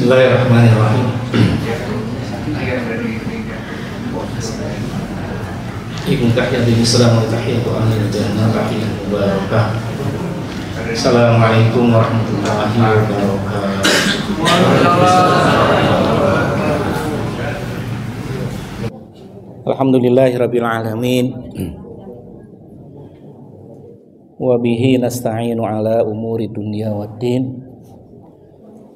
Bismillahirrahmanirrahim. Ikum tahiyatul Islam wa tahiyatul ahlil jannah tahiyatan mubarakah. Assalamualaikum warahmatullahi wabarakatuh. Alhamdulillahirabbil alamin. Wa bihi nasta'inu ala umuri dunya waddin.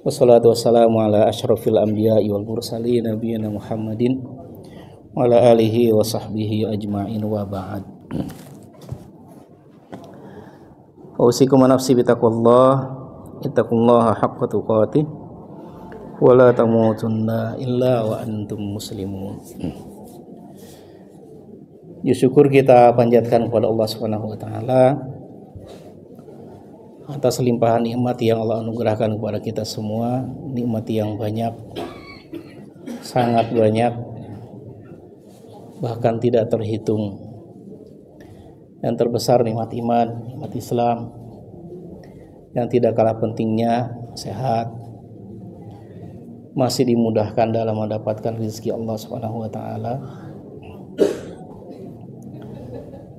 Wassalatu wassalamu ala asyrafil anbiya'i wal mursalin nabiyina Muhammadin wa ala alihi wa sahbihi ajma'in wa ba'd. Usikum wa nafsi bitaqwallah, ittaqullaha haqqa tuqatih wa la tamutunna illa wa antum muslimun. Syukur kita panjatkan kepada Allah Subhanahu wa taala atas limpahan nikmat yang Allah anugerahkan kepada kita semua, nikmat yang banyak, sangat banyak, bahkan tidak terhitung. Yang terbesar nikmat iman, nikmat Islam, yang tidak kalah pentingnya sehat, masih dimudahkan dalam mendapatkan rezeki Allah Subhanahu wa taala,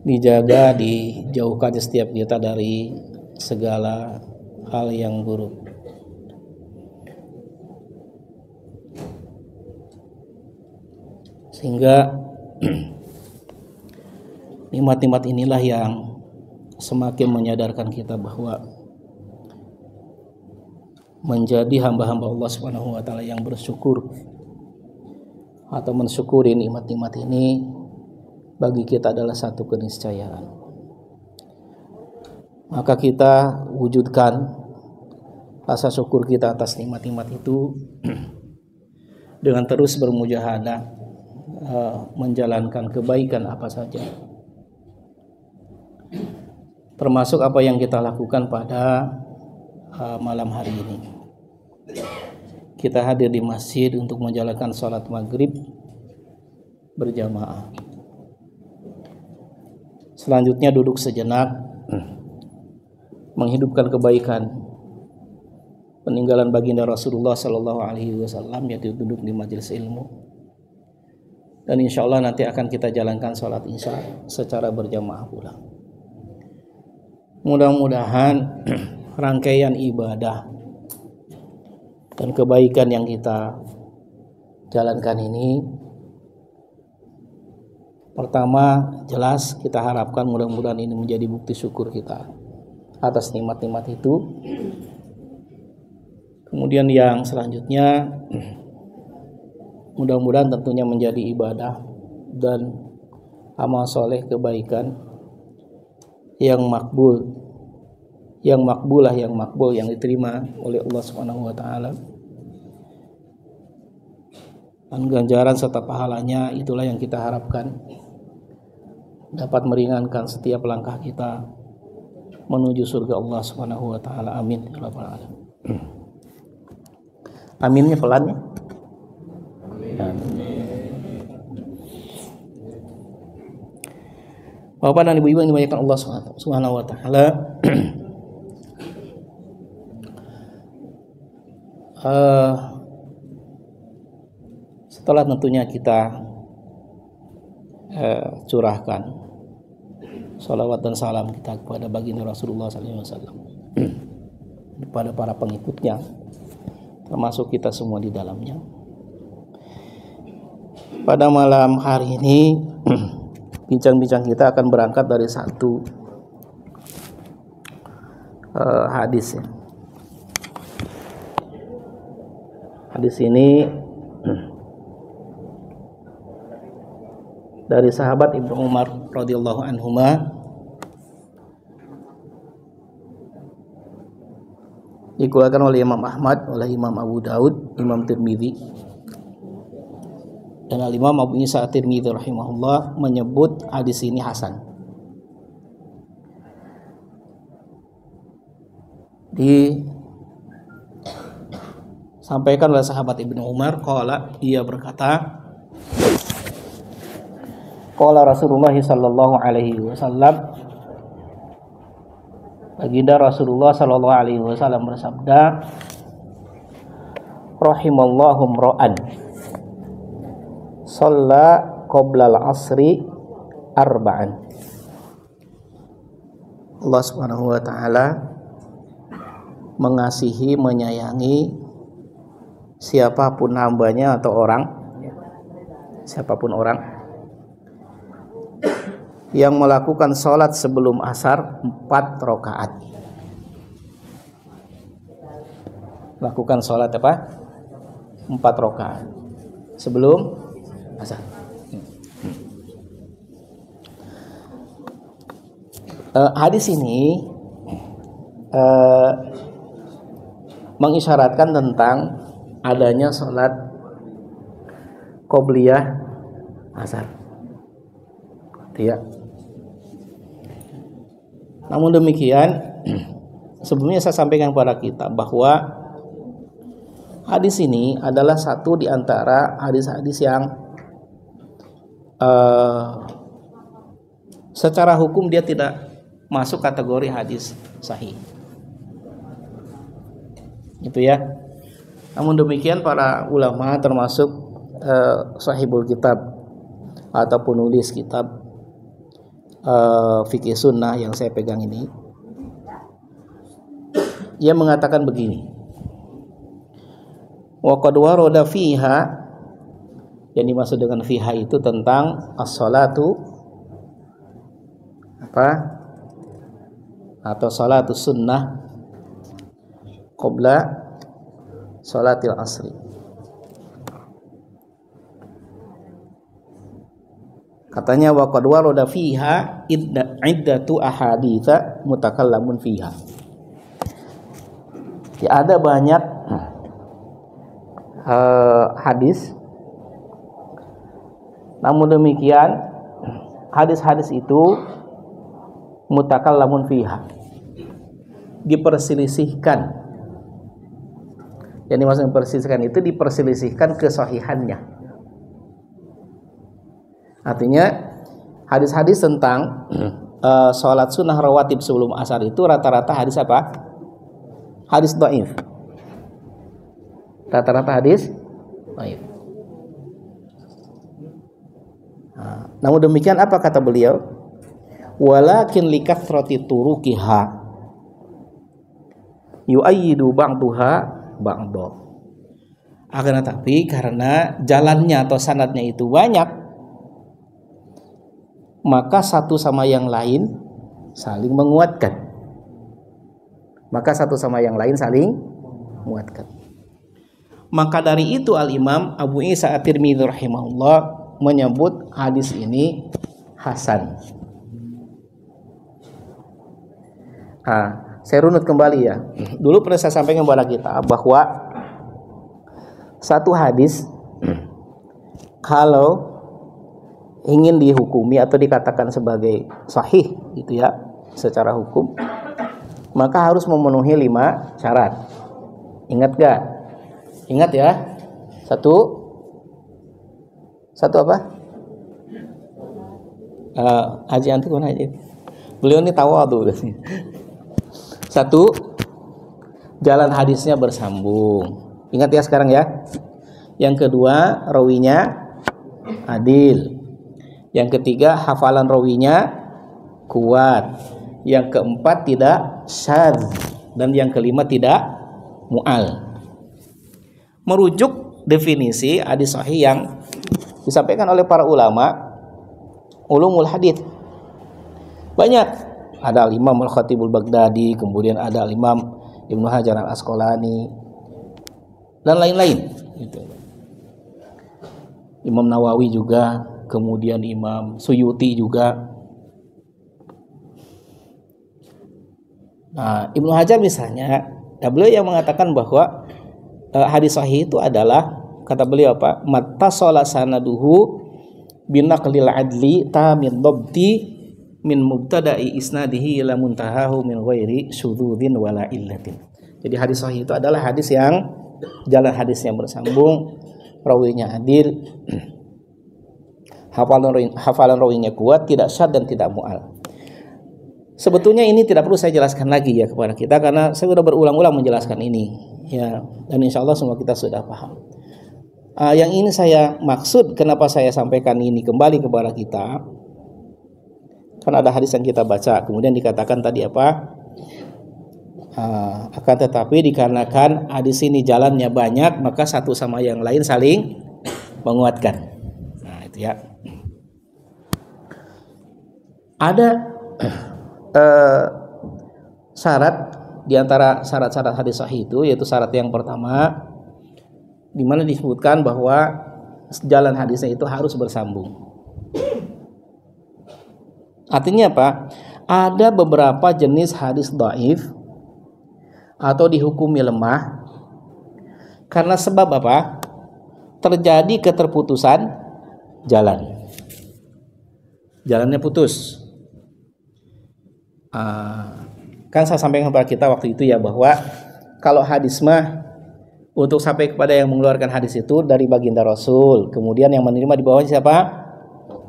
dijaga, dijauhkan setiap kita dari segala hal yang buruk. Sehingga nikmat-nikmat inilah yang semakin menyadarkan kita bahwa menjadi hamba-hamba Allah Subhanahu wa taala yang bersyukur atau mensyukuri nikmat-nikmat ini bagi kita adalah satu keniscayaan. Maka kita wujudkan rasa syukur kita atas nikmat-nikmat itu dengan terus bermujahadah menjalankan kebaikan apa saja, termasuk apa yang kita lakukan pada malam hari ini. Kita hadir di masjid untuk menjalankan sholat maghrib berjamaah. Selanjutnya duduk sejenak menghidupkan kebaikan peninggalan baginda Rasulullah Sallallahu Alaihi Wasallam, yaitu duduk di majelis ilmu. Dan insya Allah nanti akan kita jalankan sholat isya secara berjamaah pula. Mudah-mudahan rangkaian ibadah dan kebaikan yang kita jalankan ini, pertama jelas kita harapkan mudah-mudahan ini menjadi bukti syukur kita atas nikmat-nikmat itu. Kemudian yang selanjutnya mudah-mudahan tentunya menjadi ibadah dan amal soleh kebaikan yang makbul, yang makbulah, yang makbul, yang diterima oleh Allah Subhanahu wa taala. Dan ganjaran serta pahalanya itulah yang kita harapkan dapat meringankan setiap langkah kita menuju surga Allah Subhanahu wa taala. Amin ya rabbal alamin. Aminnya pelan ya. Bapak dan ibu-ibu yang dimuliakan Allah Subhanahu wa taala, setelah tentunya kita curahkan salawat dan salam kita kepada baginda Rasulullah SAW, kepada para pengikutnya, termasuk kita semua di dalamnya. Pada malam hari ini bincang-bincang kita akan berangkat dari satu hadis ya. Hadis ini dari sahabat Ibnu Umar radhiyallahu anhuma, dikeluarkan oleh Imam Ahmad, oleh Imam Abu Daud, Imam Tirmidzi, dan Imam Abu Isa At-Tirmidzi rahimahullah menyebut hadis ini hasan. Disampaikan oleh sahabat Ibnu Umar, qala, ia berkata, qala Rasulullah sallallahu alaihi wasallam, baginda Rasulullah sallallahu alaihi wasallam bersabda, rahimallahu mra'an shalla qabla al-'asri arba'an. Allah Subhanahu wa taala mengasihi, menyayangi siapapun hambanya atau orang, siapapun orang yang melakukan sholat sebelum asar 4 rakaat. Lakukan sholat apa? 4 rakaat sebelum asar. Hadis ini mengisyaratkan tentang adanya sholat qobliyah asar. Ya. Namun demikian, sebelumnya saya sampaikan kepada kita bahwa hadis ini adalah satu di antara hadis-hadis yang secara hukum dia tidak masuk kategori hadis sahih. Itu ya. Namun demikian para ulama termasuk sahibul kitab atau penulis kitab fikih sunnah yang saya pegang ini, ia mengatakan begini. Wa qad warada fiha, yang dimaksud dengan fiha itu tentang as-salatu apa? Atau salatus sunnah qabla salatil asri. Katanya wa qad warada fiha iddatu ahaditsa mutakallamun fiha. Ya, ada banyak hadis, namun demikian hadis-hadis itu mutakallamun fiha, diperselisihkan. Yang dimaksud diperselisihkan itu diperselisihkan kesahihannya. Artinya hadis-hadis tentang sholat sunnah rawatib sebelum asar itu rata-rata hadis apa? Hadis dhaif. Rata-rata hadis dhaif. Namun demikian apa kata beliau? Walakin likathrati turuqiha yu'ayyidu ba'daha ba'dha. Akan tetapi karena jalannya atau sanadnya itu banyak, maka satu sama yang lain saling menguatkan. Maka satu sama yang lain saling menguatkan. Maka dari itu Al-Imam Abu Isa At-Tirmidzi rahimahullah menyebut hadis ini hasan. Saya runut kembali ya. Dulu pernah saya sampaikan kepada kita bahwa satu hadis kalau ingin dihukumi atau dikatakan sebagai sahih gitu ya secara hukum, maka harus memenuhi 5 syarat. Ingat gak? Ingat ya. Satu apa? Haji anti mana aja? Beliau ini tawadhu. Satu, jalan hadisnya bersambung. Ingat ya sekarang ya. Yang kedua, rawinya adil. Yang ketiga, hafalan rawinya kuat. Yang keempat, tidak syadz. Dan yang kelima, tidak mu'al. Merujuk definisi hadis sahih yang disampaikan oleh para ulama ulumul hadits. Banyak. Ada Imam Al-Khatibul Baghdadi, kemudian ada Imam Ibnu Hajar Al-Asqalani dan lain-lain gitu. Imam Nawawi juga, kemudian Imam Suyuti juga. Nah, Ibnu Hajar misalnya, beliau yang mengatakan bahwa hadis sahih itu adalah, kata beliau apa? Mattasala sanaduhu binaqlil adli tamin dhabti min mubtada'i isnadihi ila muntahahu min ghairi syudzudin wala illatin. Jadi hadis sahih itu adalah hadis yang jalan hadisnya bersambung, rawinya adil, hafalan rawinya kuat, tidak syadz dan tidak mu'al. Sebetulnya ini tidak perlu saya jelaskan lagi ya kepada kita, karena saya sudah berulang-ulang menjelaskan ini Ya, dan insya Allah semua kita sudah paham. Yang ini saya maksud, kenapa saya sampaikan ini kembali kepada kita, kan ada hadis yang kita baca, kemudian dikatakan tadi apa? Akan tetapi dikarenakan hadis ini jalannya banyak, maka satu sama yang lain saling menguatkan. Nah itu ya. Ada syarat di antara syarat-syarat hadis sahih itu, yaitu syarat yang pertama di mana disebutkan bahwa jalan hadisnya itu harus bersambung. Artinya apa? Ada beberapa jenis hadis dhaif atau dihukumi lemah karena sebab apa? Terjadi keterputusan jalan. Jalannya putus. Kan saya sampaikan kepada kita waktu itu ya, bahwa kalau hadis mah untuk sampai kepada yang mengeluarkan hadis itu dari baginda Rasul, kemudian yang menerima di bawahnya siapa?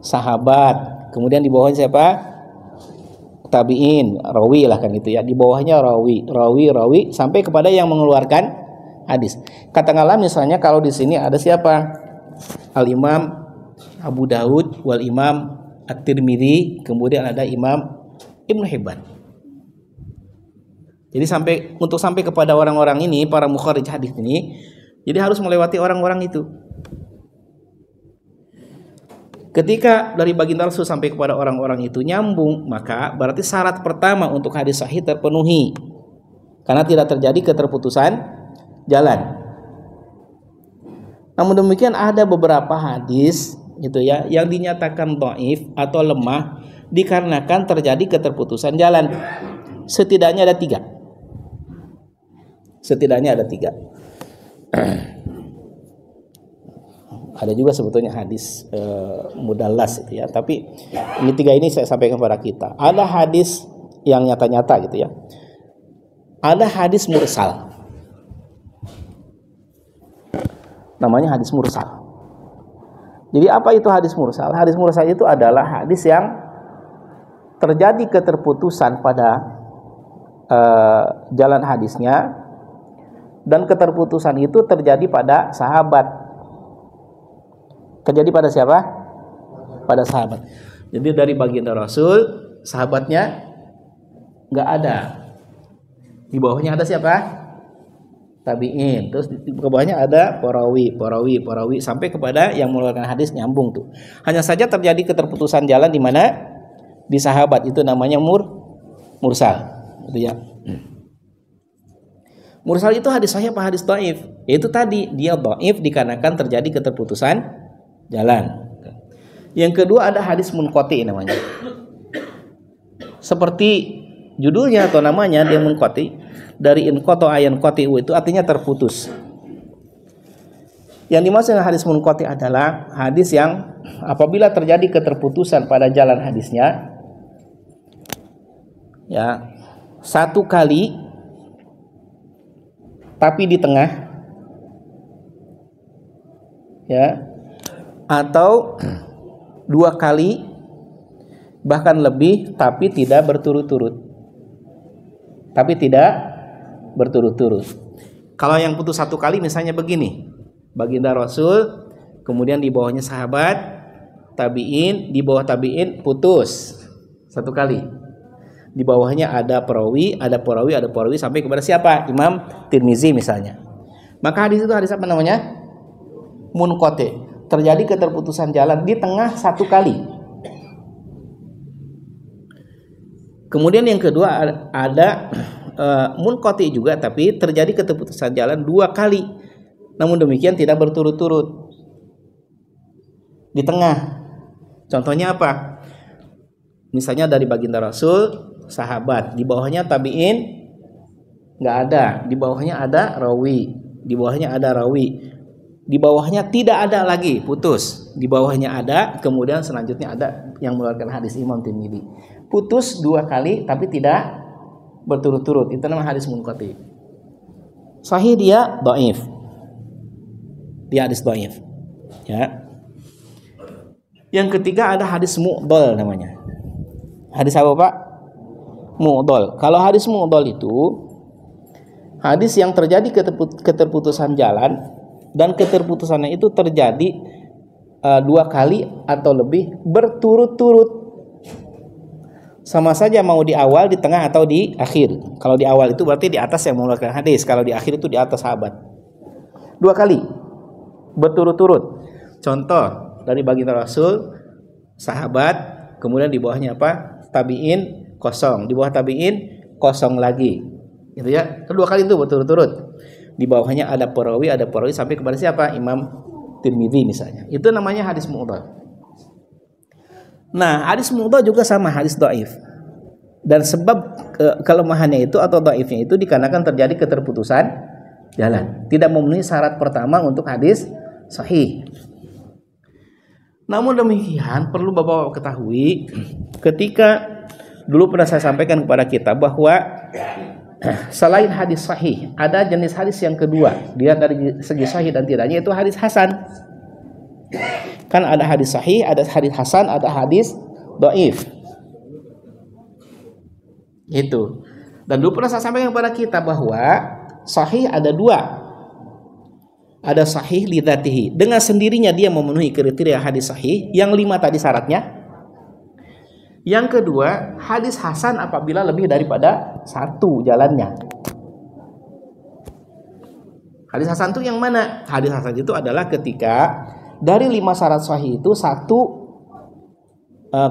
Sahabat. Kemudian di bawahnya siapa? Tabi'in, rawi lah kan gitu ya. Di bawahnya rawi sampai kepada yang mengeluarkan hadis. Katakanlah misalnya kalau di sini ada siapa? Al-Imam Abu Daud wal Imam At-Tirmidzi, kemudian ada Imam Ibnu Hibban. Jadi untuk sampai kepada orang-orang ini, para mukharrij hadis ini, jadi harus melewati orang-orang itu. Ketika dari baginda Rasul sampai kepada orang-orang itu nyambung, maka berarti syarat pertama untuk hadis sahih terpenuhi, karena tidak terjadi keterputusan jalan. Namun demikian ada beberapa hadis gitu ya yang dinyatakan dhaif atau lemah dikarenakan terjadi keterputusan jalan. Setidaknya ada tiga. Ada juga sebetulnya hadis mudallas itu ya, tapi ini tiga ini saya sampaikan kepada kita. Ada hadis yang nyata-nyata gitu ya. Ada hadis mursal. Namanya hadis mursal. Jadi apa itu hadis mursal? Hadis mursal itu adalah hadis yang terjadi keterputusan pada jalan hadisnya, dan keterputusan itu terjadi pada sahabat. Terjadi pada siapa? Pada sahabat. Jadi dari baginda Rasul, sahabatnya nggak ada. Di bawahnya ada siapa? Tabi'in. Terus di bawahnya ada perawi sampai kepada yang mengeluarkan hadis, nyambung tuh. Hanya saja terjadi keterputusan jalan di mana? Di sahabat, itu namanya mursal. Itu ya. Mursal itu hadis sahih apa hadis dhaif? Yaitu tadi dia dhaif dikarenakan terjadi keterputusan jalan. Yang kedua ada hadis munqati namanya. Seperti judulnya atau namanya, dia munqati, dari inqata ayan qati'u, itu artinya terputus. Yang dimaksud dengan hadis munqati adalah hadis yang apabila terjadi keterputusan pada jalan hadisnya ya, satu kali tapi di tengah ya, atau dua kali bahkan lebih tapi tidak berturut-turut. Kalau yang putus satu kali misalnya begini, baginda Rasul, kemudian di bawahnya sahabat, tabi'in, di bawah tabi'in putus satu kali. Di bawahnya ada perawi sampai kepada siapa? Imam Tirmizi misalnya. Maka hadis itu hadis apa namanya? Munqati. Terjadi keterputusan jalan di tengah satu kali. Kemudian yang kedua ada munqati juga, tapi terjadi keterputusan jalan dua kali. Namun demikian tidak berturut-turut. Di tengah. Contohnya apa? Misalnya dari baginda Rasul, sahabat, di bawahnya tabi'in nggak ada, di bawahnya ada rawi, di bawahnya ada rawi, di bawahnya tidak ada lagi, putus, di bawahnya ada, kemudian selanjutnya ada yang mengeluarkan hadis Imam Tirmidzi, putus dua kali tapi tidak berturut-turut, itu namanya hadis munqati. Sahih dia dhaif, dia hadis dhaif ya. Yang ketiga ada hadis mu'dhal namanya. Hadis apa Pak? Mu'dhal. Kalau hadis mu'dhal itu Hadis yang terjadi keterputusan jalan dan keterputusannya itu terjadi 2 kali atau lebih berturut-turut. Sama saja mau di awal, di tengah atau di akhir. Kalau di awal itu berarti di atas yang mengeluarkan hadis, kalau di akhir itu di atas sahabat. 2 kali berturut-turut. Contoh dari baginda Rasul, sahabat, kemudian di bawahnya apa? Tabi'in kosong, di bawah tabi'in kosong lagi. Gitu ya. Kedua kali itu berturut-turut. Di bawahnya ada perawi sampai kepada siapa? Imam Tirmidzi misalnya. Itu namanya hadis mu'dhal. Nah, hadis mu'dhal juga sama hadis dhaif. Dan sebab kelemahannya itu atau dhaifnya itu dikarenakan terjadi keterputusan jalan. Tidak memenuhi syarat pertama untuk hadis sahih. Namun demikian perlu Bapak ketahui, ketika dulu pernah saya sampaikan kepada kita bahwa selain hadis sahih, ada jenis hadis yang kedua. Dia dari segi sahih dan tidaknya itu hadis hasan. Kan ada hadis sahih, ada hadis hasan, ada hadis dhaif. Itu. Dan dulu pernah saya sampaikan kepada kita bahwa sahih ada 2. Ada sahih li dzatihi. Dengan sendirinya dia memenuhi kriteria hadis sahih yang 5 tadi syaratnya. Yang kedua, hadis hasan apabila lebih daripada 1 jalannya. Hadis hasan itu yang mana? Hadis hasan itu adalah ketika dari 5 syarat sahih itu 1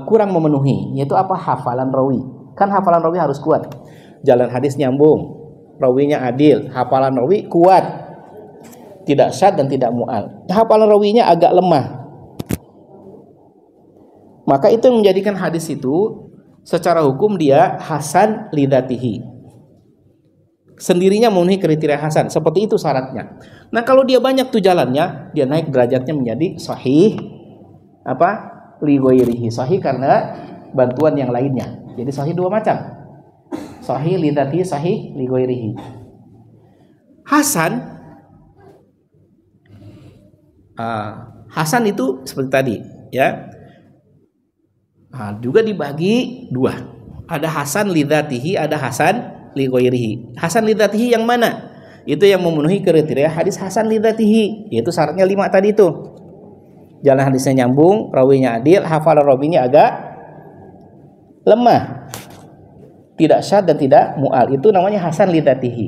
kurang memenuhi, yaitu apa? Hafalan rawi. Kan hafalan rawi harus kuat. Jalan hadis nyambung, rawinya adil, hafalan rawi kuat, tidak syad dan tidak mu'al. Hafalan rawinya agak lemah. Maka itu yang menjadikan hadis itu secara hukum dia hasan lidatihi. Sendirinya memenuhi kriteria hasan. Seperti itu syaratnya. Nah kalau dia banyak tuh jalannya, dia naik derajatnya menjadi sahih apa? Li ghairihi. Sahih karena bantuan yang lainnya. Jadi sahih 2 macam. Sahih lidatihi, sahih li ghairihi. Hasan itu seperti tadi, ya. Juga dibagi 2. Ada hasan lidzatihi, ada hasan li ghairihi. Hasan lidzatihi yang mana? Itu yang memenuhi kriteria hadis hasan lidzatihi, yaitu syaratnya 5 tadi itu. Jalan hadisnya nyambung, rawinya adil, hafalan rawinya agak lemah, tidak syad dan tidak mu'al. Itu namanya hasan lidzatihi.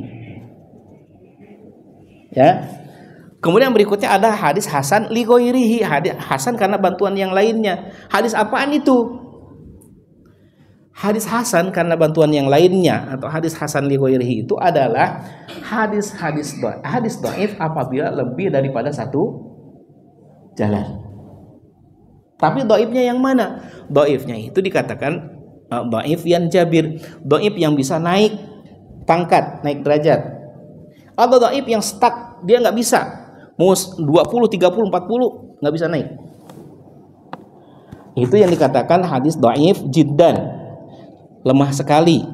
Ya. Kemudian berikutnya ada hadis hasan li ghairihi, hadis hasan karena bantuan yang lainnya. Hadis apaan itu? Hadis hasan karena bantuan yang lainnya atau hadis hasan li ghairihi itu adalah hadis dhaif apabila lebih daripada 1 jalan. Tapi dhaifnya yang mana? Dhaifnya itu dikatakan dhaif yang jabir, dhaif yang bisa naik pangkat, naik derajat. Atau dhaif yang stuck, dia nggak bisa. Mau 20, 30, 40 nggak bisa naik. Itu yang dikatakan hadis dhaif jiddan, lemah sekali.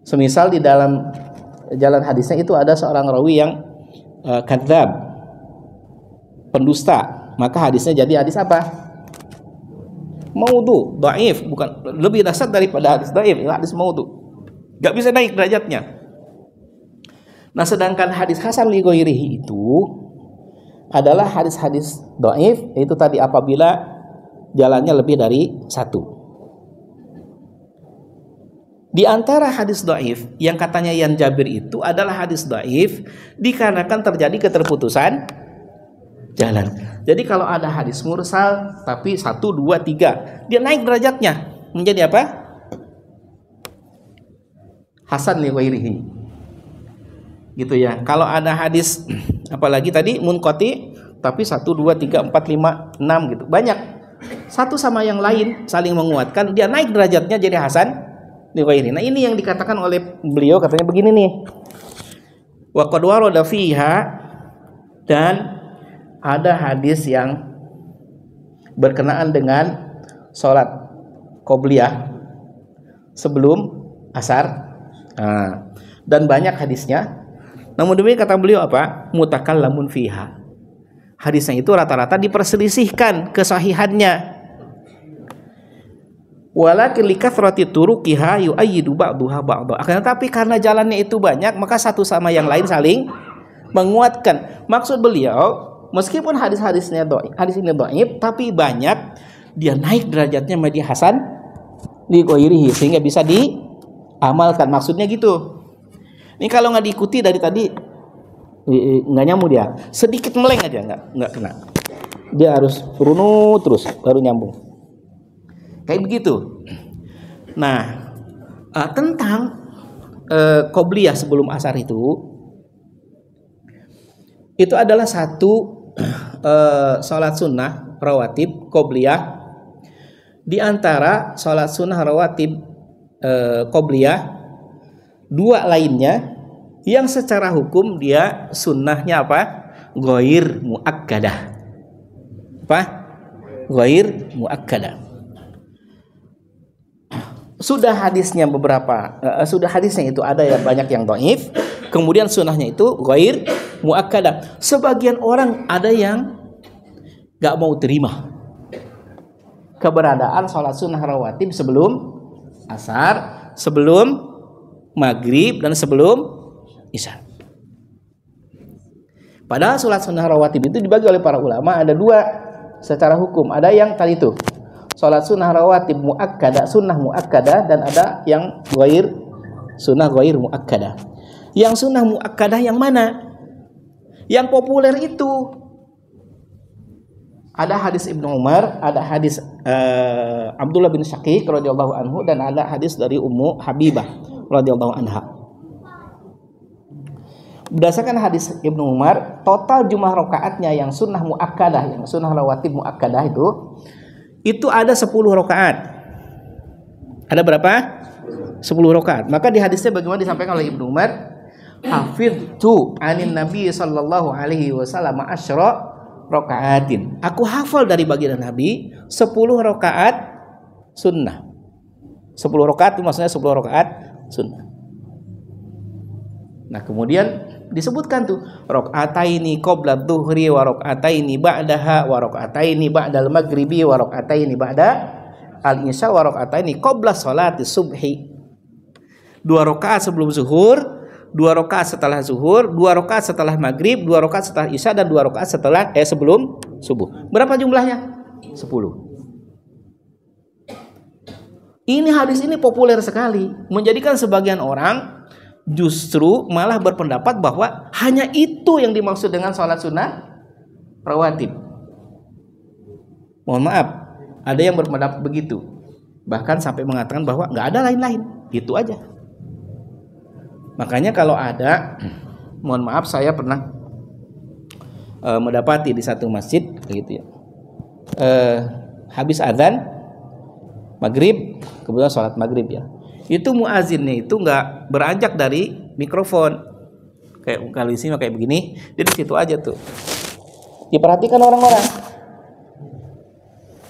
Semisal di dalam jalan hadisnya itu ada seorang rawi yang kadzab, pendusta, maka hadisnya jadi hadis apa? Maudhu, dhaif, bukan lebih dahsyat daripada hadis dhaif, hadis maudhu. Nggak bisa naik derajatnya. Nah, sedangkan hadis hasan li ghairihi itu adalah hadis-hadis dhaif, itu tadi apabila jalannya lebih dari 1. Di antara hadis dhaif yang katanya yang jabir itu adalah hadis dhaif dikarenakan terjadi keterputusan jalan. Jadi kalau ada hadis mursal tapi 1, 2, 3, dia naik derajatnya menjadi apa? Hasan li ghairihi. Gitu ya. Kalau ada hadis apalagi tadi munqati tapi 1, 2, 3, 4, 5, 6 gitu. Banyak. Satu sama yang lain saling menguatkan, dia naik derajatnya jadi hasan li ghairihi. Nah, ini yang dikatakan oleh beliau, katanya begini nih. Wa qad warada fiha, dan ada hadis yang berkenaan dengan sholat qobliyah sebelum asar. Dan banyak hadisnya. Namun demikian kata beliau apa? Mutakallamun fiha. Hadisnya itu rata-rata diperselisihkan kesahihannya. Walakin likathrati turuqiha yu'ayyidu ba'daha ba'dha. Akan tetapi karena jalannya itu banyak, maka satu sama yang lain saling menguatkan. Maksud beliau, meskipun hadis-hadisnya hadis ini dhaif, tapi banyak dia naik derajatnya menjadi hasan li ghairihi sehingga bisa diamalkan. Maksudnya gitu. Ini kalau nggak diikuti dari tadi nggak nyambung dia. Sedikit meleng aja nggak kena. Dia harus runut terus baru nyambung. Kayak begitu. Nah, tentang qobliyah sebelum asar itu adalah satu sholat sunnah rawatib qobliyah di antara sholat sunnah rawatib qobliyah dua lainnya yang secara hukum dia sunnahnya apa? Ghair muakkadah. Apa? Ghair muakkadah. Sudah hadisnya itu ada yang banyak yang dhaif, kemudian sunnahnya itu ghair muakkadah. Sebagian orang ada yang gak mau terima keberadaan sholat sunnah rawatib sebelum asar, sebelum maghrib, dan sebelum isya. Padahal sholat sunnah rawatib itu dibagi oleh para ulama ada dua secara hukum. Ada yang tadi itu sholat sunnah rawatib muakkadah, sunnah muakkadah, dan ada yang ghair sunnah ghair muakkadah. Yang sunnah muakkadah yang mana? Yang populer itu ada hadis Ibnu Umar, ada hadis Abdullah bin Syaqiq radhiyallahu anhu, dan ada hadis dari Ummu Habibah radhiyallahu anha. Berdasarkan hadis Ibnu Umar, total jumlah rakaatnya yang sunnah muakkadah, yang sunnah rawatib muakkadah itu ada 10 rakaat. Ada berapa? 10 rakaat. Maka di hadisnya bagaimana disampaikan oleh Ibnu Umar? Hafidtu anin Nabi sallallahu alaihi wasallam asyra rakaatin. Aku hafal dari baginda Nabi 10 rakaat sunnah. 10 rakaat itu maksudnya 10 rakaat sunnah. Nah, kemudian disebutkan tuh rakaataini qabla dzuhri wa rakaataini ba'daha wa rakaataini ba'dal maghribi wa rakaataini ba'da al-isya wa rakaataini qabla sholati subhi. 2 rakaat sebelum zuhur, 2 rakaat setelah zuhur, 2 rakaat setelah maghrib, 2 rakaat setelah isya, dan 2 rakaat setelah sebelum subuh. Berapa jumlahnya? 10. Ini hadis ini populer sekali, menjadikan sebagian orang justru malah berpendapat bahwa hanya itu yang dimaksud dengan sholat sunnah rawatib. Mohon maaf, ada yang berpendapat begitu, bahkan sampai mengatakan bahwa nggak ada lain-lain, itu aja. Makanya kalau ada, mohon maaf, saya pernah mendapati di satu masjid gitu ya, habis adzan maghrib, kemudian sholat maghrib ya, itu muazinnya itu nggak beranjak dari mikrofon kayak kalau di sini kayak begini, dia di situ aja tuh. Diperhatikan orang-orang.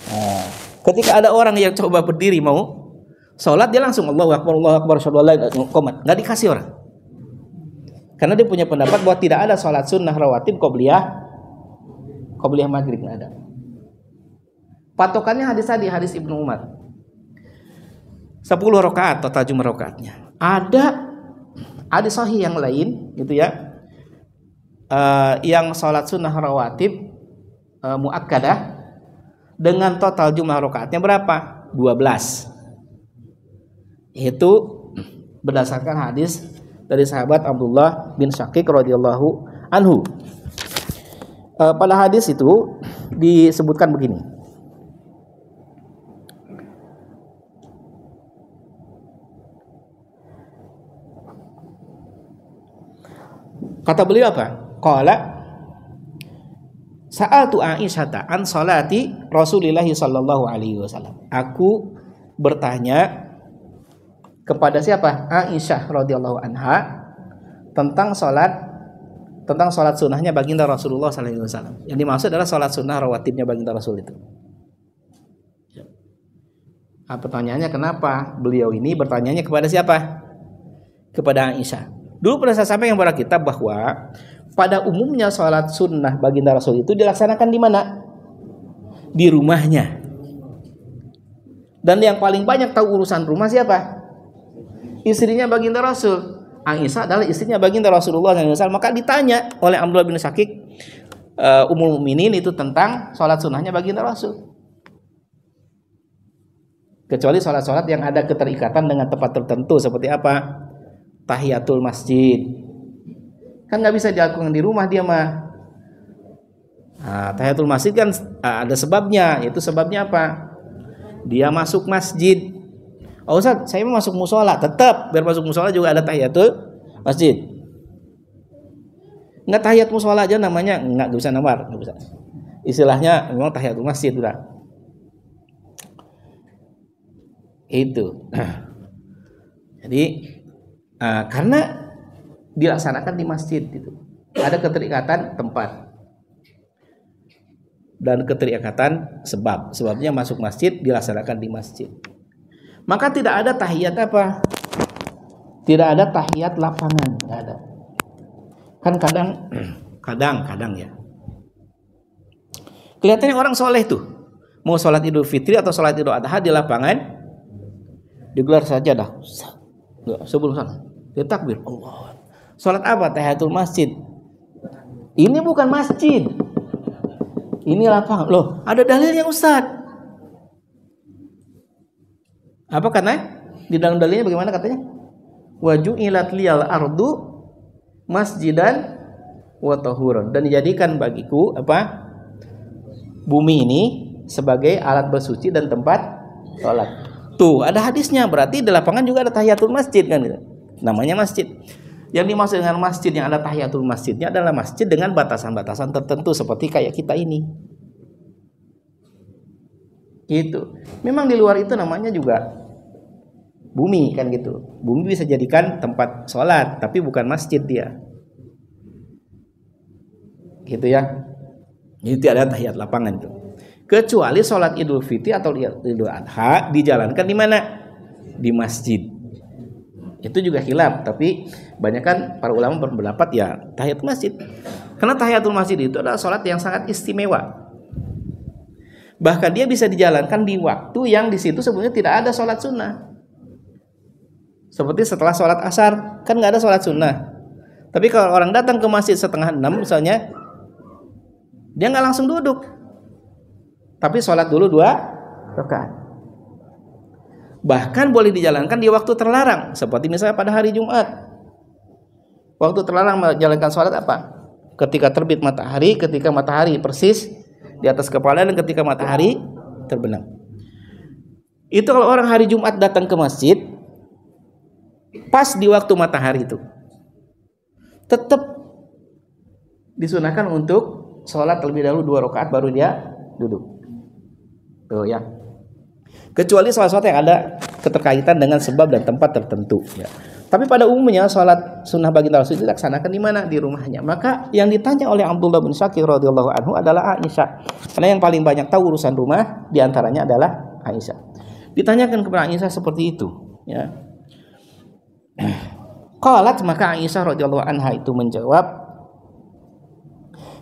Nah, ketika ada orang yang coba berdiri mau sholat, dia langsung Allahu Akbar, qomat, nggak dikasih orang. Karena dia punya pendapat bahwa tidak ada sholat sunnah rawatib qobliyah maghrib, nggak ada. Patokannya hadis tadi, hadis Ibnu Umar. 10 rakaat total jumlah rakaatnya. Ada sahih yang lain gitu ya. Yang salat sunnah rawatib muakkadah dengan total jumlah rakaatnya berapa? 12. Itu berdasarkan hadis dari sahabat Abdullah bin Syaqiq radhiyallahu anhu. Pada hadis itu disebutkan begini. Kata beliau apa? Qala sa'altu Aisyata an salati Rasulillah sallallahu alaihi wasallam. Aku bertanya kepada siapa? Aisyah radhiyallahu anha tentang salat sunnahnya baginda Rasulullah sallallahu alaihi wasallam. Yang dimaksud adalah salat sunnah rawatibnya baginda Rasul itu. Pertanyaannya kenapa beliau ini bertanyanya kepada siapa? Kepada Aisyah. Dulu pernah saya sampaikan kepada kita bahwa pada umumnya sholat sunnah baginda Rasul itu dilaksanakan di mana? Di rumahnya. Dan yang paling banyak tahu urusan rumah siapa? Istrinya baginda Rasul. Aisyah adalah istrinya baginda Rasulullah SAW. Maka ditanya oleh Abdullah bin Syakik, Ummul Mukminin itu tentang sholat sunnahnya baginda Rasul. Kecuali sholat-sholat yang ada keterikatan dengan tempat tertentu seperti apa? Tahiyatul masjid. Kan nggak bisa dilakukan di rumah dia mah. Nah, tahiyatul masjid kan ada sebabnya. Itu sebabnya apa? Dia masuk masjid. Oh Ustaz, saya mau masuk musola. Tetap biar masuk musola juga ada tahiyatul masjid. Nggak tahiyat musola aja namanya nggak bisa namar, nggak bisa. Istilahnya memang tahiyatul masjid udah. Itu. Jadi karena dilaksanakan di masjid itu ada keterikatan tempat dan keterikatan sebabnya masuk masjid dilaksanakan di masjid. Maka tidak ada tahiyat apa? Tidak ada tahiyat lapangan, tidak ada. Kan kadang ya. Kelihatannya orang soleh tuh mau sholat Idul Fitri atau sholat Idul Adha di lapangan, digelar saja dah. Sebelum sana, dia takbir Allah. Sholat apa? Tahiyatul masjid. Ini bukan masjid. Ini lapangan. Loh, ada dalilnya Ustaz. Apa karena di dalam dalilnya bagaimana katanya? Wa ju'ilat liyal ardu masjidan wa tahuran, dan dijadikan bagiku apa? Bumi ini sebagai alat bersuci dan tempat sholat. Tuh, ada hadisnya, berarti di lapangan juga ada tahiyatul masjid kan gitu. Namanya masjid. Yang dimaksud dengan masjid yang ada tahiyatul masjidnya adalah masjid dengan batasan-batasan tertentu seperti kayak kita ini. Gitu. Memang di luar itu namanya juga bumi kan gitu. Bumi bisa jadikan tempat sholat, tapi bukan masjid dia. Gitu ya. Jadi tidak ada tahiyat lapangan itu. Kecuali sholat Idul Fitri atau Idul Adha dijalankan di mana? Di masjid. Itu juga khilaf, tapi banyak kan para ulama berpendapat ya tahiyatul masjid. Karena tahiyatul masjid itu adalah sholat yang sangat istimewa. Bahkan dia bisa dijalankan di waktu yang di situ sebenarnya tidak ada sholat sunnah. Seperti setelah sholat asar, kan nggak ada sholat sunnah. Tapi kalau orang datang ke masjid 5:30 misalnya, dia nggak langsung duduk, tapi sholat dulu 2 rakaat. Bahkan boleh dijalankan di waktu terlarang, seperti misalnya pada hari Jumat. Waktu terlarang menjalankan sholat apa? Ketika terbit matahari, ketika matahari persis di atas kepala, dan ketika matahari terbenam. Itu kalau orang hari Jumat datang ke masjid pas di waktu matahari itu, tetap disunahkan untuk sholat terlebih dahulu 2 rakaat baru dia duduk. Tuh ya. Kecuali sholat-sholat yang ada keterkaitan dengan sebab dan tempat tertentu ya. Tapi pada umumnya sholat sunnah baginda Rasul dilaksanakan di mana? Di rumahnya. Maka yang ditanya oleh Abdullah bin Syakir radhiyallahu anhu adalah Aisyah. Karena yang paling banyak tahu urusan rumah diantaranya adalah Aisyah. Ditanyakan kepada Aisyah seperti itu ya. Qalat, maka Aisyah radhiyallahu anha itu menjawab,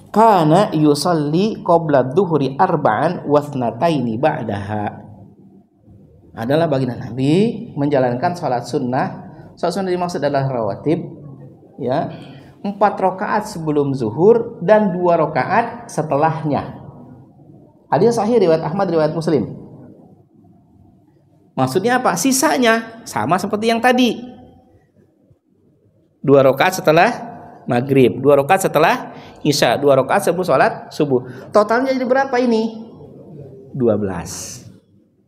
kana yusalli qabla dhuhri arba'an wa thnataini ba'daha. Adalah baginda Nabi menjalankan salat sunnah. Salat sunnah dimaksud adalah rawatib ya. 4 rakaat sebelum zuhur dan 2 rakaat setelahnya. Hadis sahih riwayat Ahmad, riwayat Muslim. Maksudnya apa? Sisanya sama seperti yang tadi. 2 rakaat setelah maghrib, 2 rakaat setelah isya, 2 rakaat sebelum sholat subuh. Totalnya jadi berapa ini? 12.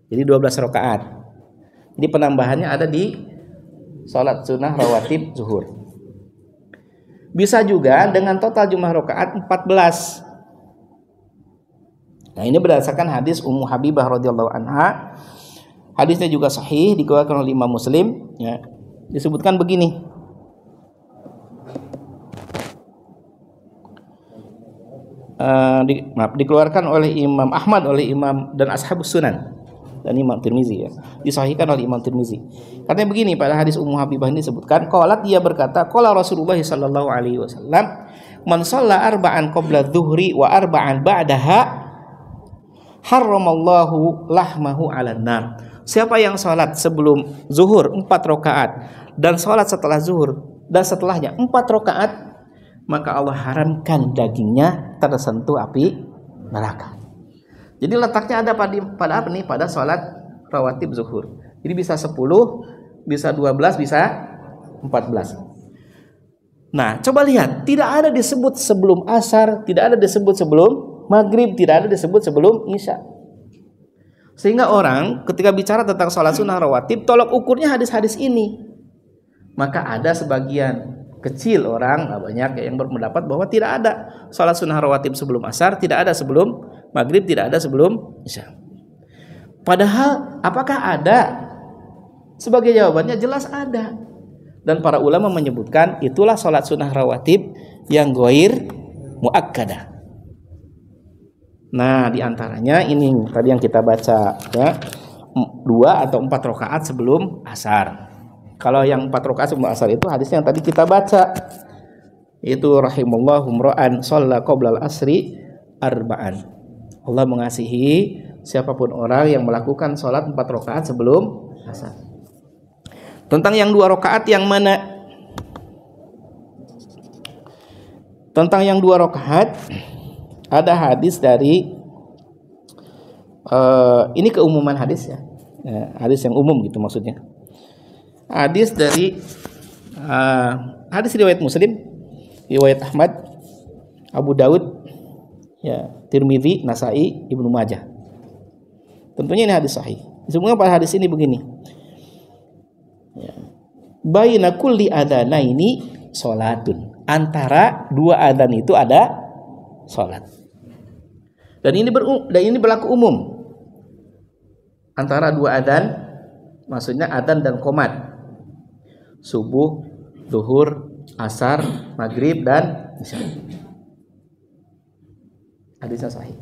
Jadi 12 rakaat. Jadi penambahannya ada di sholat sunnah rawatib zuhur. Bisa juga dengan total jumlah rakaat 14. Nah, ini berdasarkan hadis Ummu Habibah radhiyallahu anha. Hadisnya juga sahih, dikeluarkan oleh Imam Muslim ya. Disebutkan begini. Dikeluarkan oleh Imam Ahmad, oleh Imam dan Ashabus Sunan, dan Imam Tirmizi ya. Disahihkan oleh Imam Tirmizi. Katanya begini, pada hadis Ummu Habibah ini disebutkan, qalat, dia berkata, qala Rasulullah sallallahu alaihi wasallam, man shalla arba'an qabla dhuhri wa arba'an ba'daha harramallahu lahmahu 'alan nar Siapa yang sholat sebelum zuhur 4 rakaat dan sholat setelah zuhur dan setelahnya 4 rakaat, maka Allah haramkan dagingnya tersentuh api neraka. Jadi letaknya ada pada apa nih? Pada sholat rawatib zuhur. Jadi bisa 10, bisa 12, bisa 14. Nah, coba lihat, tidak ada disebut sebelum asar, tidak ada disebut sebelum maghrib, tidak ada disebut sebelum isya. Sehingga orang ketika bicara tentang sholat sunnah rawatib, tolok ukurnya hadis-hadis ini. Maka ada sebagian kecil orang, banyak yang berpendapat bahwa tidak ada sholat sunnah rawatib sebelum asar, tidak ada sebelum maghrib, tidak ada sebelum isya. Padahal apakah ada? Sebagai jawabannya jelas ada. Dan para ulama menyebutkan itulah sholat sunnah rawatib yang ghair muakkadah. Nah, diantaranya ini tadi yang kita baca ya, 2 atau 4 rakaat sebelum asar. Kalau yang 4 rakaat sebelum asar itu hadisnya yang tadi kita baca, itu rahimallahu imra'an shalla qoblal asri arba'an. Allah mengasihi siapapun orang yang melakukan sholat 4 rakaat sebelum asar. Tentang yang 2 rakaat yang mana? Tentang yang 2 rakaat ada hadis dari ini keumuman hadis ya, hadis yang umum gitu maksudnya. Hadis dari hadis riwayat Muslim, riwayat Ahmad, Abu Daud, ya, Tirmidzi, Nasai, Ibnu Majah. Tentunya ini hadis sahih. Disebutkan pada hadis ini begini. Ya. Baina kulli adzanaini salatun. Antara 2 adzan itu ada salat. Dan ini berlaku umum. Antara 2 adzan, maksudnya adzan dan qomat. Subuh, zuhur, asar, maghrib dan isya. Hadisnya sahih.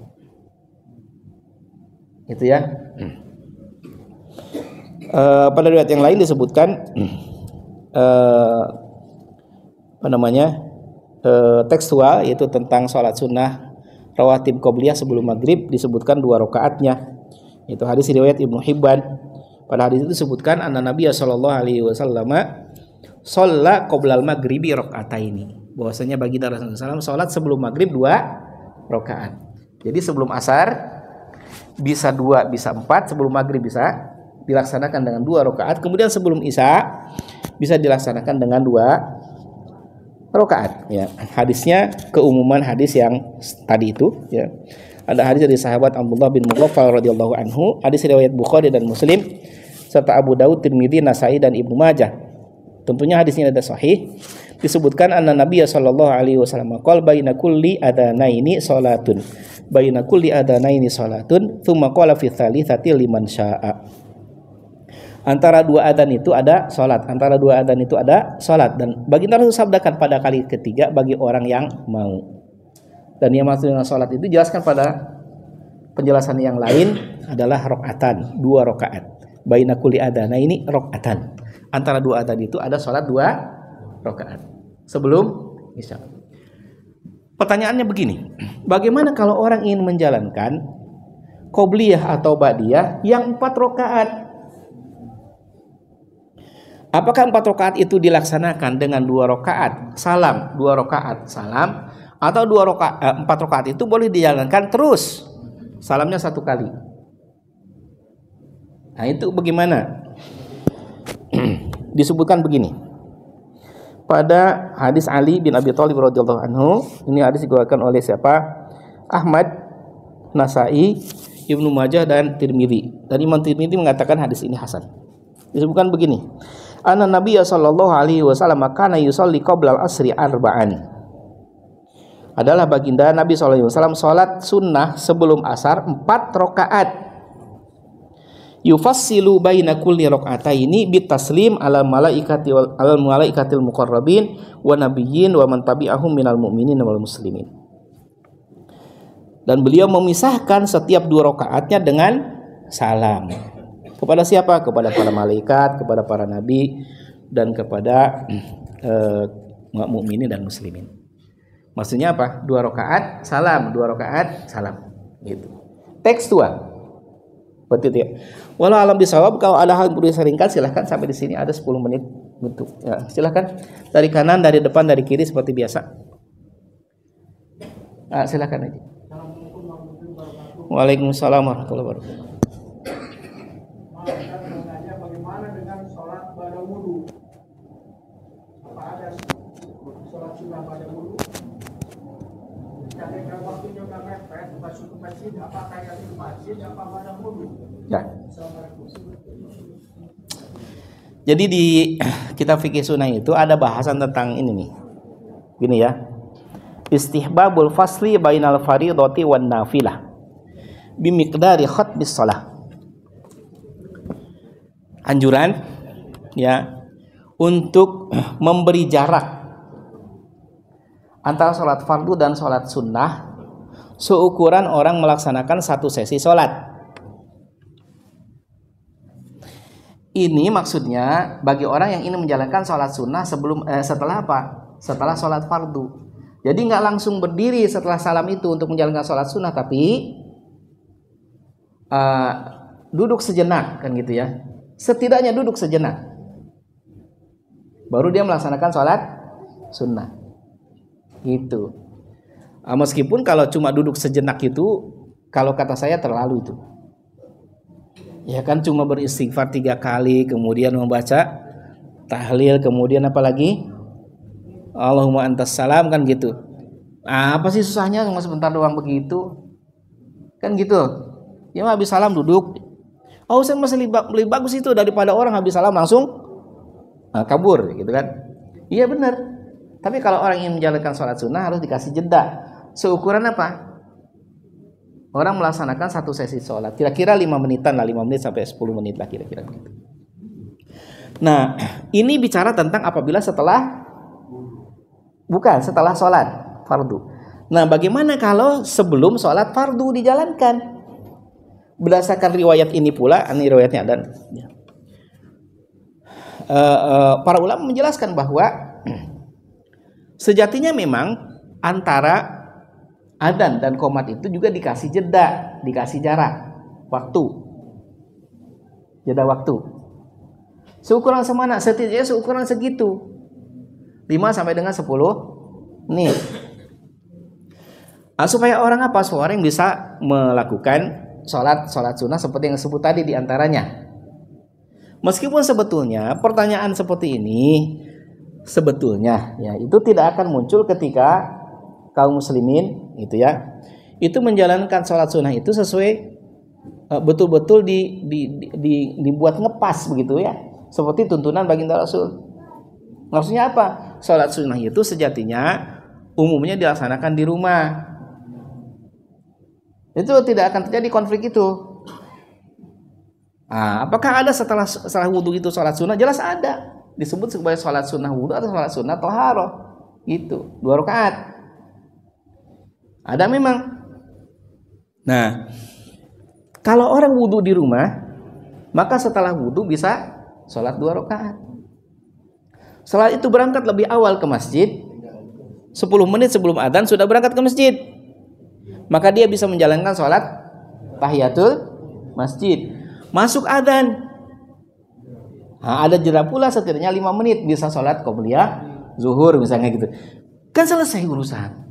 Itu ya. Pada riwayat yang lain disebutkan tekstual, yaitu tentang sholat sunnah rawatib qobliyah sebelum maghrib disebutkan 2 rakaatnya. Itu hadis riwayat Ibnu Hibban. Pada hadis itu disebutkan anna Nabiya sallallahu alaihi wasallam shalla qoblal maghribi rakaataini. Bahwasanya baginda Rasulullah SAW sholat sebelum maghrib 2 rakaat. Jadi sebelum asar bisa 2, bisa 4, sebelum maghrib bisa dilaksanakan dengan 2 rakaat, kemudian sebelum isya bisa dilaksanakan dengan 2 rakaat. Ya, hadisnya keumuman hadis yang tadi itu. Ya, ada hadis dari sahabat Abdullah bin Mughaffal radhiyallahu anhu, hadis riwayat Bukhari dan Muslim serta Abu Daud, Tirmidzi, Nasai dan Ibnu Majah. Tentunya hadisnya ada sahih. Disebutkan anna Nabiya sallallahu alaihi wasallam qala baina kulli adanaini salatun. Baina kulli adanaini salatun, tsumma qala fi tsalitsati liman syaa'a. Antara 2 adzan itu ada salat, antara 2 adzan itu ada salat, dan baginda Rasul sabdakan pada kali ketiga bagi orang yang mau. Dan yang maksud dengan salat itu jelaskan pada penjelasan yang lain adalah rakaatan, 2 rakaat. Baina kulli adanaini rakaatan. Antara 2 adzan itu ada salat 2 rakaat sebelum isya. Pertanyaannya begini, bagaimana kalau orang ingin menjalankan qobliyah atau ba'diyah yang 4 rakaat? Apakah 4 rakaat itu dilaksanakan dengan 2 rakaat salam, 2 rakaat salam, atau 4 rakaat itu boleh dijalankan terus, salamnya 1 kali? Nah, itu bagaimana? Disebutkan begini. Pada hadis Ali bin Abi Thalib radhiyallahu anhu, ini hadis dikeluarkan oleh siapa? Ahmad, Nasai, Ibnu Majah dan Tirmidzi. Dan Imam Tirmidzi mengatakan hadis ini hasan. Disebutkan begini. Anna Nabiya sallallahu alaihi wasallam kana yusalli qabla al-asri arba'an. Adalah baginda Nabi sallallahu alaihi wasallam salat sunnah sebelum asar 4 rakaat. Yufassilu baina kulli raka'ataini bitaslim ala malaikatil muqarrabin wa nabiyyin wa man tabi'ahum minal mu'minin wal muslimin. Dan beliau memisahkan setiap 2 rakaatnya dengan salam. Kepada siapa? Kepada para malaikat, kepada para nabi, dan kepada mukminin dan muslimin. Maksudnya apa? 2 rakaat salam, 2 rakaat salam. Gitu. Tekstual. Seperti itu ya. Walau alam bisawab, kalau ada hal yang perlu diseringkan silahkan sampai di sini ada 10 menit gitu. Ya, silahkan dari kanan, dari depan, dari kiri seperti biasa. Silahkan aja. Waalaikumsalam warahmatullahi wabarakatuh. Bagaimana dengan sholat pada wudu? Apa ada sholat sunnah pada wudu? Ketika waktunya udah mepet, masuk ke masjid, apakah yang di masjid apa pada wudu? Ya. Jadi di kitab fikih sunnah itu ada bahasan tentang ini nih. Gini ya. Istihbabul fasli bainal fardhati wan nafilah bimiqdari khatmis shalah. Anjuran ya untuk memberi jarak antara sholat fardu dan sholat sunnah seukuran orang melaksanakan satu sesi sholat. Ini maksudnya bagi orang yang ingin menjalankan sholat sunnah setelah apa? Setelah sholat fardu. Jadi nggak langsung berdiri setelah salam itu untuk menjalankan sholat sunnah, tapi duduk sejenak kan gitu ya. Setidaknya duduk sejenak, baru dia melaksanakan sholat sunnah. Gitu. Meskipun kalau cuma duduk sejenak itu, kalau kata saya terlalu itu. Ya kan cuma beristighfar 3 kali, kemudian membaca tahlil, kemudian apa lagi? Allahumma antas salam kan gitu. Apa sih susahnya cuma sebentar doang begitu? Kan gitu. Ya habis salam duduk. Oh, saya masih lebih bagus itu daripada orang habis salam langsung kabur gitu kan. Iya benar. Tapi kalau orang ingin menjalankan sholat sunnah harus dikasih jeda. Seukuran apa? Orang melaksanakan satu sesi sholat kira-kira 5 menitan lah, 5 menit sampai 10 menit lah kira-kira begitu. Nah, ini bicara tentang apabila setelah sholat fardu. Nah, bagaimana kalau sebelum sholat fardu dijalankan? Berdasarkan riwayat ini pula, ini riwayatnya dan para ulama menjelaskan bahwa sejatinya memang antara adzan dan qomat itu juga dikasih jeda, dikasih jarak waktu, jeda waktu. Seukuran semana, setidaknya seukuran segitu, 5 sampai dengan 10 nih. Supaya orang apa? Supaya orang bisa melakukan sholat sunnah seperti yang disebut tadi diantaranya. Meskipun sebetulnya pertanyaan seperti ini sebetulnya ya itu tidak akan muncul ketika kaum muslimin gitu ya, itu menjalankan sholat sunnah itu sesuai betul-betul dibuat ngepas begitu ya, seperti tuntunan baginda Rasul. Maksudnya apa? Sholat sunnah itu sejatinya umumnya dilaksanakan di rumah. Itu tidak akan terjadi konflik itu. Apakah ada setelah wudhu itu sholat sunnah? Jelas ada. Disebut sebagai sholat sunnah wudhu atau sholat sunnah thaharah. Gitu, 2 rakaat. Ada memang. Nah, kalau orang wudhu di rumah, maka setelah wudhu bisa sholat 2 rakaat. Setelah itu berangkat lebih awal ke masjid, 10 menit sebelum adzan sudah berangkat ke masjid, maka dia bisa menjalankan sholat tahiyatul masjid. Masuk adzan, ada jeda pula setidaknya 5 menit, bisa sholat qobliyah zuhur misalnya gitu. Kan selesai urusan.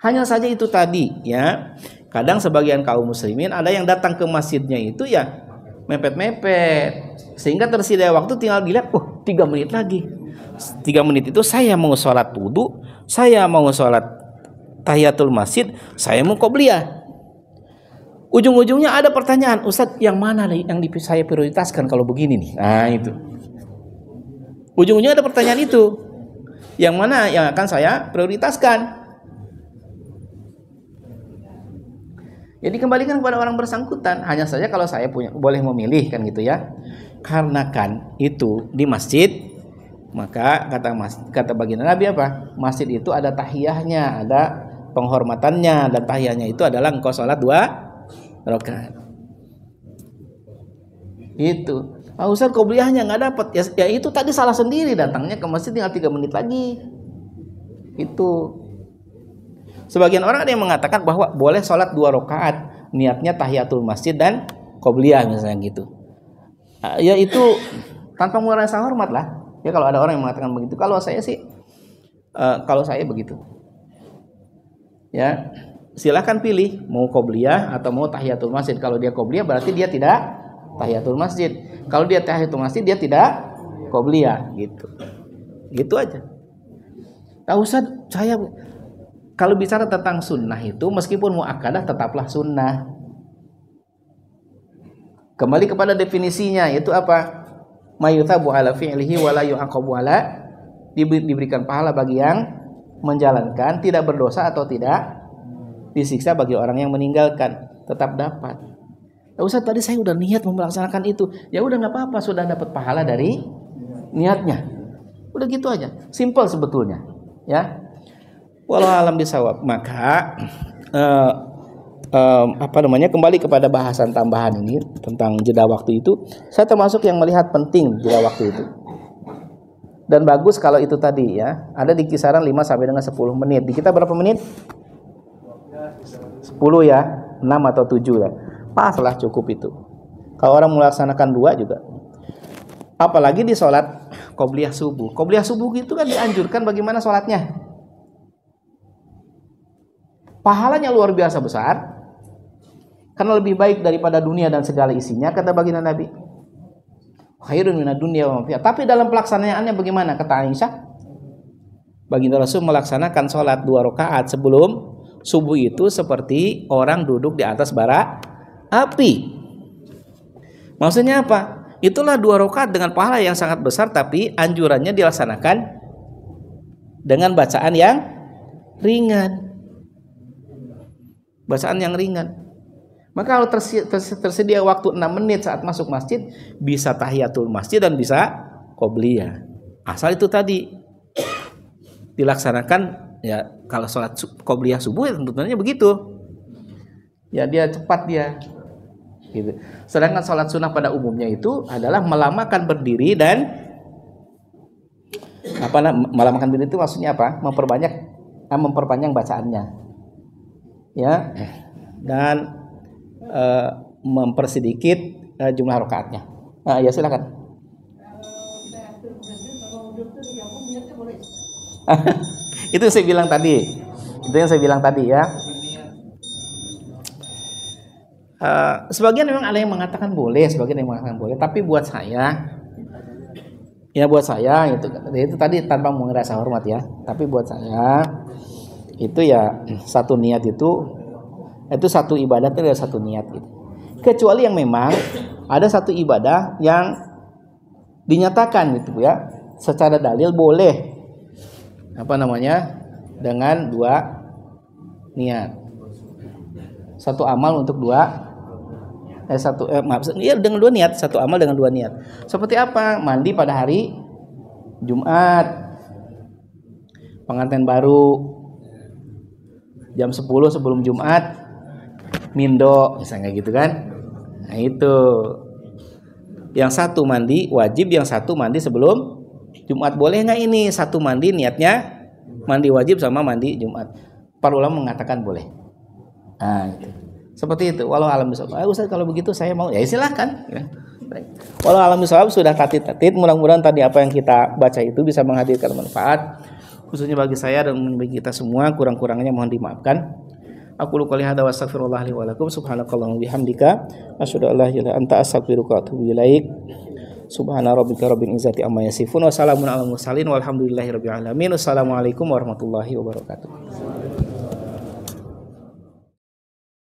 Hanya saja itu tadi ya, kadang sebagian kaum muslimin ada yang datang ke masjidnya itu ya mepet-mepet, sehingga tersedia waktu tinggal dilihat, 3 menit lagi. 3 menit itu saya mau sholat wudu, saya mau sholat tahiyatul masjid, saya mau qobliyah. Ujung-ujungnya ada pertanyaan, Ustadz yang mana nih yang saya prioritaskan kalau begini nih? Nah itu. Ujung-ujungnya ada pertanyaan itu, yang mana yang akan saya prioritaskan? Jadi kembalikan kepada orang bersangkutan. Hanya saja kalau saya boleh memilih kan gitu ya. Karena kan itu di masjid, maka kata baginda Nabi apa? Masjid itu ada tahiyahnya, ada penghormatannya, dan tahiyahnya itu adalah engkau sholat 2 rakaat. Itu. Ustaz qobliyahnya nggak dapat. Ya itu tadi salah sendiri, datangnya ke masjid tinggal 3 menit lagi. Itu. Sebagian orang ada yang mengatakan bahwa boleh sholat 2 rakaat niatnya tahiyatul masjid dan qobliyah misalnya gitu. Ya itu tanpa mengurangi rasa hormat lah. Ya kalau ada orang yang mengatakan begitu. Kalau saya sih begitu. Ya, silakan pilih mau qobliyah atau mau tahiyatul masjid. Kalau dia qobliyah berarti dia tidak tahiyatul masjid. Kalau dia tahiyatul masjid dia tidak qobliyah gitu. Gitu aja. Tak usah saya kalau bicara tentang sunnah itu meskipun muakkadah tetaplah sunnah. Kembali kepada definisinya yaitu apa? Mayuthabu ala fi'lihi wa la yu'aqabu ala, diberikan pahala bagi yang menjalankan, tidak berdosa atau tidak disiksa bagi orang yang meninggalkan, tetap dapat. Ya Ustaz, tadi saya udah niat melaksanakan itu. Ya udah enggak apa-apa, sudah dapat pahala dari niatnya. Udah gitu aja. Simple sebetulnya, ya. Wallahu alam bisawab. Maka kembali kepada bahasan tambahan ini tentang jeda waktu itu, saya termasuk yang melihat penting jeda waktu itu. Dan bagus kalau itu tadi ya, ada di kisaran 5 sampai dengan 10 menit. Di kita berapa menit? 10 ya, 6 atau 7 ya. Pas lah cukup itu. Kalau orang melaksanakan 2 juga. Apalagi di sholat qobliyah subuh. Qobliyah subuh itu kan dianjurkan bagaimana sholatnya. Pahalanya luar biasa besar. Karena lebih baik daripada dunia dan segala isinya, kata baginda Nabi. Khairun minad dunya wa ma fiha. Tapi dalam pelaksanaannya bagaimana? Kata Aisyah, baginda Rasul melaksanakan sholat 2 rakaat sebelum subuh itu seperti orang duduk di atas bara api. Maksudnya apa? Itulah 2 rakaat dengan pahala yang sangat besar, tapi anjurannya dilaksanakan dengan bacaan yang ringan. Bacaan yang ringan. Maka kalau tersedia waktu 6 menit saat masuk masjid, bisa tahiyatul masjid dan bisa qobliyah. Asal itu tadi dilaksanakan ya, kalau sholat qobliyah subuh ya tentunya begitu. Ya dia cepat dia. Gitu. Sedangkan sholat sunnah pada umumnya itu adalah melamakan berdiri dan melamakan berdiri itu maksudnya apa? Memperpanjang bacaannya. Ya. Dan mempersedikit jumlah rakaatnya. Ya silakan. Itu yang saya bilang tadi. Ya. Sebagian memang ada yang mengatakan boleh, tapi buat saya itu tadi tanpa mengerasa hormat ya. Tapi buat saya itu ya satu niat itu satu ibadah itu ada satu niat gitu. Kecuali yang memang ada satu ibadah yang dinyatakan gitu ya, secara dalil boleh dengan 2 niat. Satu amal untuk 2 dengan 2 niat, satu amal dengan 2 niat. Seperti apa? Mandi pada hari Jumat, pengantin baru, jam 10 sebelum Jumat mindo, misalnya gitu kan. Nah itu yang satu mandi wajib, yang satu mandi sebelum Jumat. Boleh nggak ini satu mandi niatnya mandi wajib sama mandi Jumat? Para ulama mengatakan boleh. Nah itu. Seperti itu. Walau alam bisawab. Ustaz kalau begitu saya mau, ya silahkan ya. Walau alam bisawab sudah tatit. Mudah-mudahan tadi apa yang kita baca itu bisa menghadirkan manfaat khususnya bagi saya dan bagi kita semua. Kurang-kurangnya mohon dimaafkan. Aku qouli hadza wa astaghfirullah li wa lakum. Subhanakallahumma bihamdika asyhadu an la ilaha illa anta astaghfiruka wa atubu ilaik. Subhana rabbika rabbil izzati amma yasifun wa salamun alal mursalin walhamdulillahi rabbil alamin. Wassalamualaikum warahmatullahi wabarakatuh.